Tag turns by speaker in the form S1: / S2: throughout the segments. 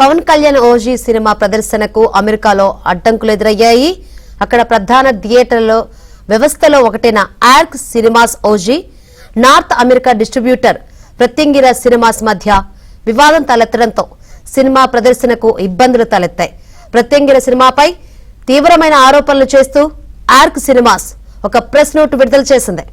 S1: Pawan Kalyan OG cinema ప్రదర్శనకు అమెరికాలో అడ్డంకులు ఎదురయ్యాయి. అక్కడ ప్రధాన థియేటర్ల వ్యవస్థలో ఒకటైన arc cinemas OG, north America distributor Pratyangira cinemas మధ్య వివాదం తలెత్తడంతో సినిమా ప్రదర్శనకు ఇబ్బందులు తలెత్తాయి. ప్రత్యంగిర సినిమాపై తీవ్రమైన ఆరోపణలు చేస్తూ ఆర్క్ సినిమాస్ ఒక ప్రెస్ నోట్ విడుదల చేసింది.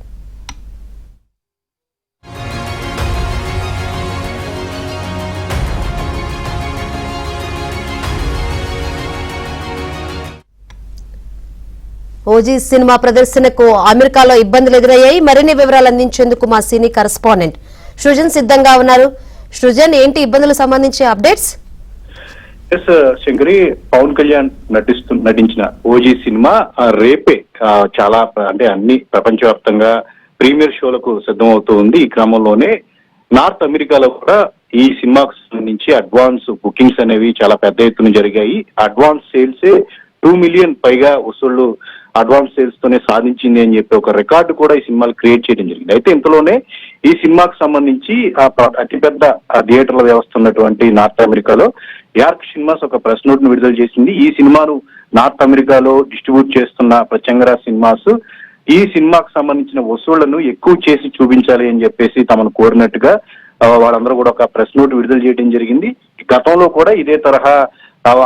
S1: ఓజీ సినిమా ప్రదర్శనకు అమెరికాలో ఇబ్బందులు ఎదురయ్యాయి. మరిన్ని వివరాలు అందించేందుకు మా సీనియర్ కరెస్పాండెంట్ సృజన్ సిద్ధంగా ఉన్నారు. సృజన్, ఏంటి ఇబ్బందులకు సంబంధించి అప్డేట్స్?
S2: శంకరి, పవన్ కళ్యాణ్ నటించిన ఓజీ సినిమా రేపే చాలా అంటే అన్ని ప్రపంచవ్యాప్తంగా ప్రీమియర్ షోలకు సిద్ధమవుతూ ఉంది. ఈ క్రమంలోనే నార్త్ అమెరికాలో కూడా ఈ సినిమాకు సంబంధించి అడ్వాన్స్ బుకింగ్స్ అనేవి చాలా పెద్ద ఎత్తున జరిగాయి. అడ్వాన్స్ సేల్సే 2 మిలియన్ పైగా వసూళ్లు అడ్వాన్స్ సేల్స్ తోనే సాధించింది అని చెప్పి ఒక రికార్డు కూడా ఈ సినిమాలు క్రియేట్ చేయడం జరిగింది. అయితే ఇంతలోనే ఈ సినిమాకు సంబంధించి అతిపెద్ద థియేటర్ల వ్యవస్థ ఉన్నటువంటి నార్త్ అమెరికాలో యార్క్ సినిమాస్ ఒక ప్రెస్ నోట్ ను విడుదల చేసింది. ఈ సినిమాను నార్త్ అమెరికాలో డిస్ట్రిబ్యూట్ చేస్తున్న ప్రత్యంగిర సినిమాస్ ఈ సినిమాకు సంబంధించిన వసూళ్లను ఎక్కువ చేసి చూపించాలి అని చెప్పేసి తమను కోరినట్టుగా వాళ్ళందరూ కూడా ఒక ప్రెస్ నోట్ విడుదల చేయడం జరిగింది. గతంలో కూడా ఇదే తరహా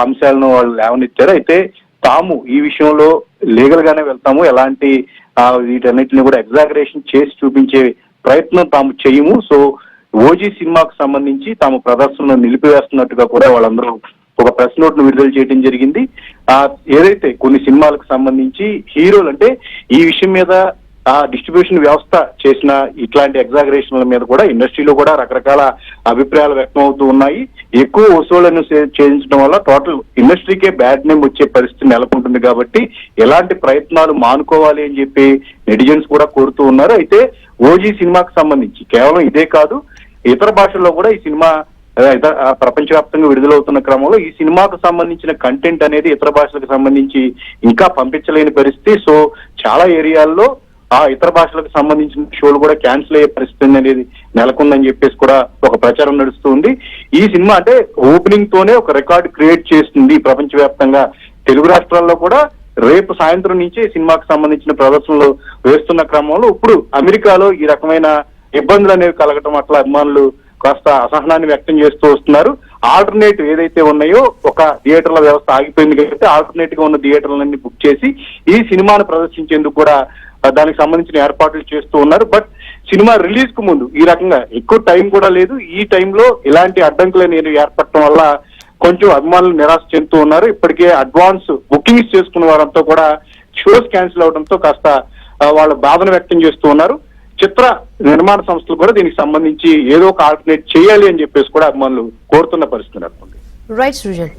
S2: అంశాలను వాళ్ళు లేవనెత్తారు. అయితే తాము ఈ విషయంలో లీగల్ గానే వెళ్తాము, ఎలాంటి వీటన్నిటిని కూడా ఎగ్జాగరేషన్ చేసి చూపించే ప్రయత్నం తాము చేయము. సో ఓజీ సినిమాకు సంబంధించి తాము ప్రదర్శనను నిలిపివేస్తున్నట్టుగా కూడా వాళ్ళందరూ ఒక ప్రెస్ నోట్ ను విడుదల చేయడం జరిగింది. ఏదైతే కొన్ని సినిమాలకు సంబంధించి హీరోలు అంటే ఈ విషయం మీద డిస్ట్రిబ్యూషన్ వ్యవస్థ చేసిన ఇట్లాంటి ఎగ్జాగరేషన్ల మీద కూడా ఇండస్ట్రీలో కూడా రకరకాల అభిప్రాయాలు వ్యక్తం అవుతూ ఉన్నాయి. ఎక్కువ వసూళ్లను చేయించడం వల్ల టోటల్ ఇండస్ట్రీకే బ్యాడ్ నేమ్ వచ్చే పరిస్థితి నెలకొంటుంది. కాబట్టి ఎలాంటి ప్రయత్నాలు మానుకోవాలి అని చెప్పి నెటిజన్స్ కూడా కోరుతూ ఉన్నారు. అయితే ఓజీ సినిమాకు సంబంధించి కేవలం ఇదే కాదు, ఇతర భాషల్లో కూడా ఈ సినిమా ప్రపంచవ్యాప్తంగా విడుదలవుతున్న క్రమంలో ఈ సినిమాకు సంబంధించిన కంటెంట్ అనేది ఇతర భాషలకు సంబంధించి ఇంకా పంపించలేని పరిస్థితి. సో చాలా ఏరియాల్లో ఇతర భాషలకు సంబంధించిన షోలు కూడా క్యాన్సిల్ అయ్యే పరిస్థితి అనేది నెలకొందని చెప్పేసి కూడా ఒక ప్రచారం నడుస్తుంది. ఈ సినిమా అంటే ఓపెనింగ్ తోనే ఒక రికార్డు క్రియేట్ చేస్తుంది ప్రపంచవ్యాప్తంగా. తెలుగు రాష్ట్రాల్లో కూడా రేపు సాయంత్రం నుంచే సినిమాకు సంబంధించిన ప్రదర్శనలు వేస్తున్న క్రమంలో ఇప్పుడు అమెరికాలో ఈ రకమైన ఇబ్బందులు అనేవి కలగటం అట్లా అభిమానులు కాస్త అసహనాన్ని వ్యక్తం చేస్తూ వస్తున్నారు. ఆల్టర్నేటివ్ ఏదైతే ఉన్నాయో ఒక థియేటర్ల వ్యవస్థ ఆగిపోయింది కాబట్టి ఆల్టర్నేటివ్ గా ఉన్న థియేటర్లన్నీ బుక్ చేసి ఈ సినిమాను ప్రదర్శించేందుకు కూడా దానికి సంబంధించిన ఏర్పాట్లు చేస్తూ ఉన్నారు. బట్ సినిమా రిలీజ్ కు ముందు ఈ రకంగా ఎక్కువ టైం కూడా లేదు. ఈ టైంలో ఇలాంటి అడ్డంకులు అనేవి ఏర్పడటం వల్ల కొంచెం అభిమానులు నిరాశ చెందుతూ ఉన్నారు. ఇప్పటికే అడ్వాన్స్ బుకింగ్స్ చేసుకున్న వారంతా కూడా షోస్ క్యాన్సిల్ అవడంతో కాస్త వాళ్ళ బాధను వ్యక్తం చేస్తూ ఉన్నారు. చిత్ర నిర్మాణ సంస్థలు కూడా దీనికి సంబంధించి ఏదో ఒక ఆల్టర్నేట్ చేయాలి అని చెప్పేసి కూడా అభిమానులు కోరుతున్న పరిస్థితి నెలకొంది.
S1: రైట్ సృజన్.